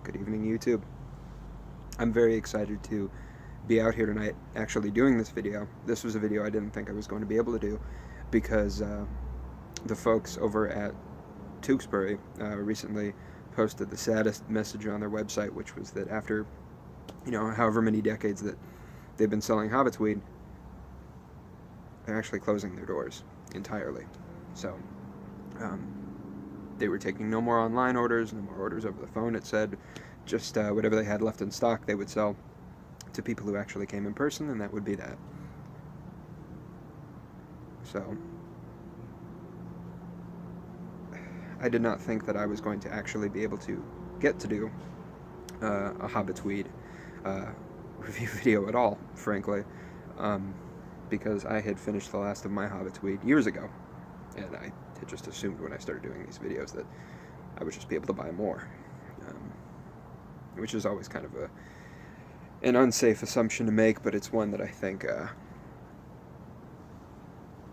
Good evening, YouTube. I'm very excited to be out here tonight actually doing this video. This was a video I didn't think I was going to be able to do because the folks over at Tewksbury recently posted the saddest message on their website, which was that after, however many decades that they've been selling Hobbit's weed, they're actually closing their doors entirely. So, they were taking no more online orders, no more orders over the phone, it said. Just whatever they had left in stock, they would sell to people who actually came in person, and that would be that. So, I did not think that I was going to actually be able to get to do a Hobbit's weed review video at all, frankly, because I had finished the last of my Hobbit's weed years ago, and I had just assumed when I started doing these videos that I would just be able to buy more, which is always kind of an unsafe assumption to make, but it's one that I think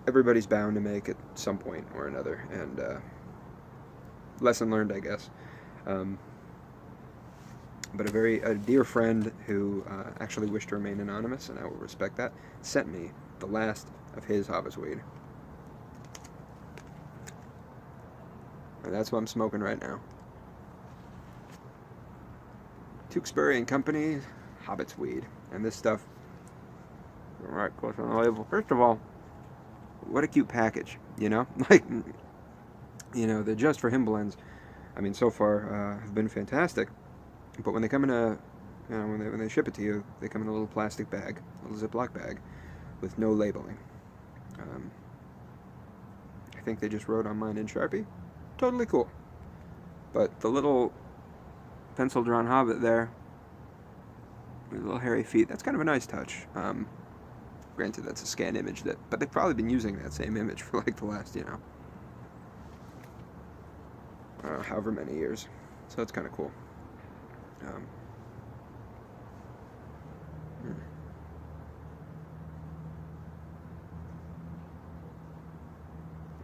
everybody's bound to make at some point or another, and lesson learned, I guess. But a dear friend who actually wished to remain anonymous, and I will respect that, sent me the last of his Hobbit's weed. And that's what I'm smoking right now. Tewksbury and Company, Hobbit's weed. And this stuff, right close on the label. First of all, what a cute package, Like, the Just for Him blends, I mean, so far have been fantastic. But when they come in when they ship it to you, they come in a little plastic bag, a little Ziploc bag, with no labeling. I think they just wrote on mine in Sharpie. Totally cool. But the little pencil-drawn Hobbit there, with little hairy feet, that's kind of a nice touch. Granted, that's a scanned image, but they've probably been using that same image for like the last, however many years. So it's kind of cool.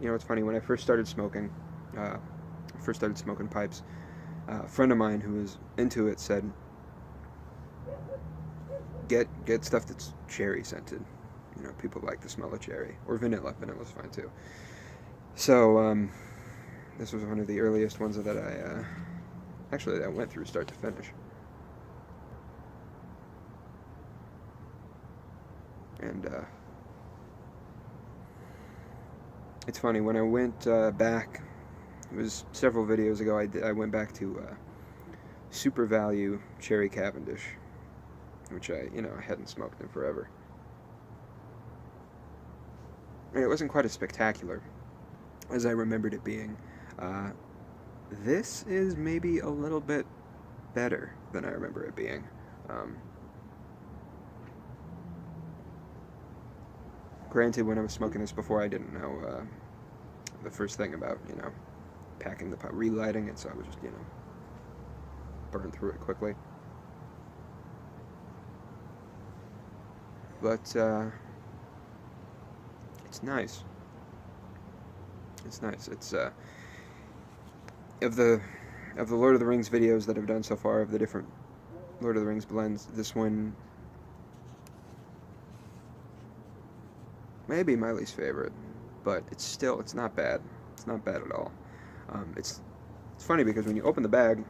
It's funny, when I first started smoking pipes, a friend of mine who was into it said, get stuff that's cherry scented. People like the smell of cherry, or vanilla. Vanilla's fine too. So this was one of the earliest ones that I went through start to finish. And it's funny, when I went back, it was several videos ago, I went back to Super Value Cherry Cavendish, which I hadn't smoked in forever. And it wasn't quite as spectacular as I remembered it being. This is maybe a little bit better than I remember it being. Granted, when I was smoking this before, I didn't know the first thing about, packing the pipe, relighting it, so I would just, burn through it quickly. But it's nice. It's nice. It's of the Lord of the Rings videos that I've done so far, of the different Lord of the Rings blends, this one may be my least favorite, but it's not bad. It's not bad at all. It's funny because when you open the bag,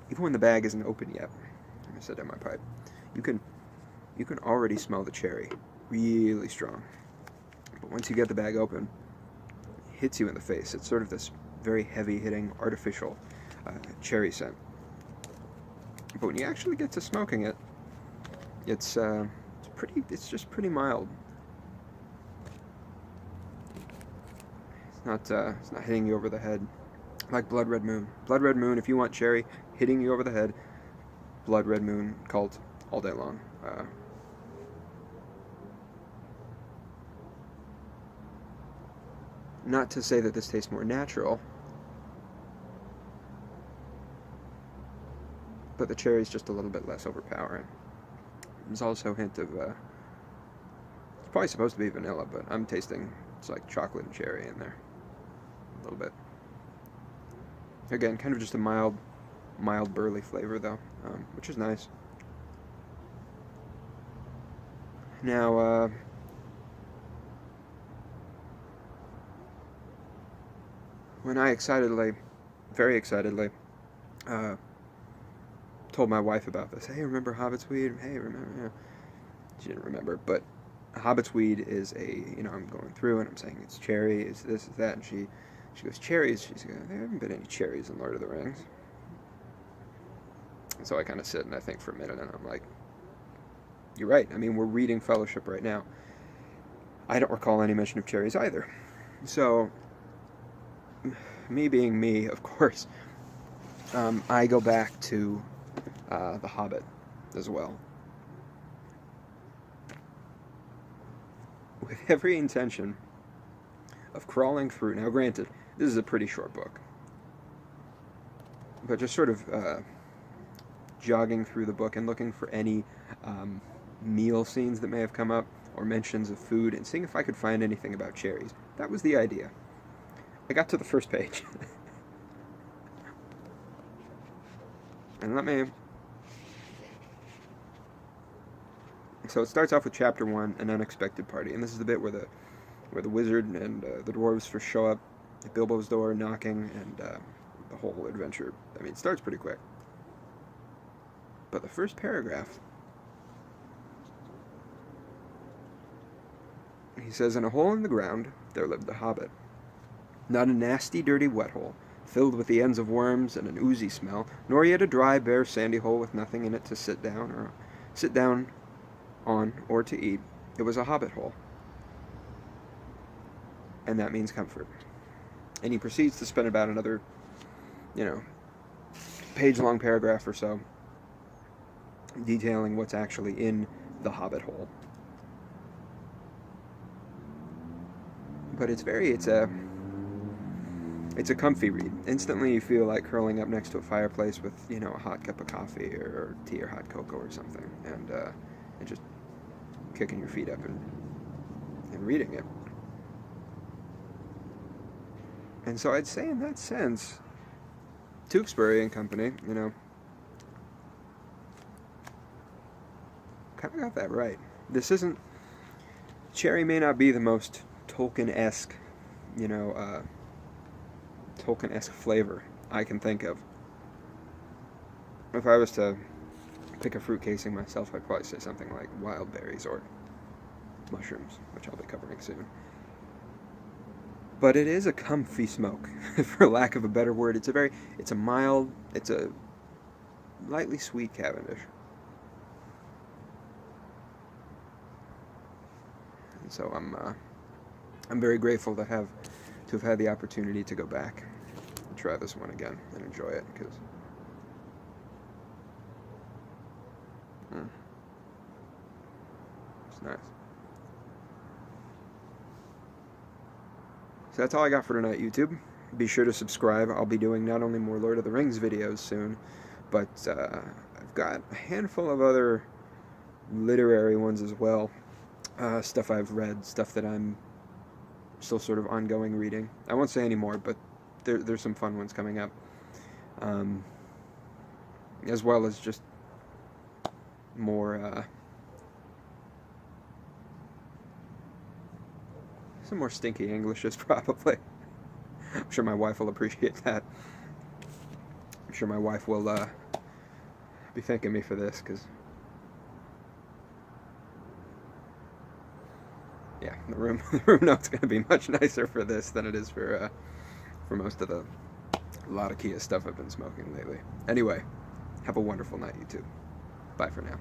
even when the bag isn't open yet, like I said in my pipe, you can already smell the cherry really strong. But once you get the bag open, it hits you in the face. It's sort of this very heavy-hitting, artificial cherry scent. But when you actually get to smoking it, it's just pretty mild. It's not hitting you over the head like Blood Red Moon. Blood Red Moon, if you want cherry hitting you over the head, Blood Red Moon cult all day long. Not to say that this tastes more natural, but the cherry's just a little bit less overpowering. There's also a hint of, it's probably supposed to be vanilla, but I'm tasting, it's like chocolate and cherry in there, a little bit. Again, kind of just a mild burley flavor though, which is nice. Now, when I very excitedly, told my wife about this, hey, remember Hobbit's weed? Hey, remember? You know, she didn't remember, but Hobbit's weed is I'm going through and I'm saying it's cherry, it's this, it's that, and she goes, cherries? She's going, there haven't been any cherries in Lord of the Rings. And so I kind of sit and I think for a minute, and I'm like, you're right. I mean, we're reading Fellowship right now. I don't recall any mention of cherries either. So, me being me, of course, I go back to The Hobbit as well. With every intention of crawling through. Now, granted, this is a pretty short book, but just sort of jogging through the book and looking for any meal scenes that may have come up or mentions of food and seeing if I could find anything about cherries. That was the idea. I got to the first page. And so it starts off with chapter 1, An Unexpected Party, and this is the bit where the wizard and the dwarves first show up at Bilbo's door, knocking, and the whole adventure. I mean, it starts pretty quick. But the first paragraph, he says, in a hole in the ground there lived a hobbit. Not a nasty, dirty wet hole, filled with the ends of worms and an oozy smell, nor yet a dry, bare, sandy hole with nothing in it to sit down on or to eat. It was a hobbit hole. And that means comfort. And he proceeds to spend about another, page-long paragraph or so detailing what's actually in the hobbit hole. But it's a comfy read. Instantly you feel like curling up next to a fireplace with, a hot cup of coffee or tea or hot cocoa or something, and just kicking your feet up and reading it. And so I'd say in that sense, Tewksbury and Company, kind of got that right. This isn't... Cherry may not be the most Tolkien-esque, Tolkien-esque flavor I can think of. If I was to pick a fruit casing myself, I'd probably say something like wild berries or mushrooms, which I'll be covering soon. But it is a comfy smoke, for lack of a better word. It's a mild, it's a lightly sweet Cavendish. And so I'm very grateful to have had the opportunity to go back and try this one again and enjoy it, because it's nice. So that's all I got for tonight, YouTube. Be sure to subscribe. I'll be doing not only more Lord of the Rings videos soon, but I've got a handful of other literary ones as well. Stuff I've read, stuff that I'm still sort of ongoing reading. I won't say any more, but there's some fun ones coming up. As well as just more... some more stinky Englishes, probably. I'm sure my wife will appreciate that. I'm sure my wife will be thanking me for this, because yeah, the room note's going to be much nicer for this than it is for most of the Latakia stuff I've been smoking lately. Anyway, have a wonderful night, YouTube. Bye for now.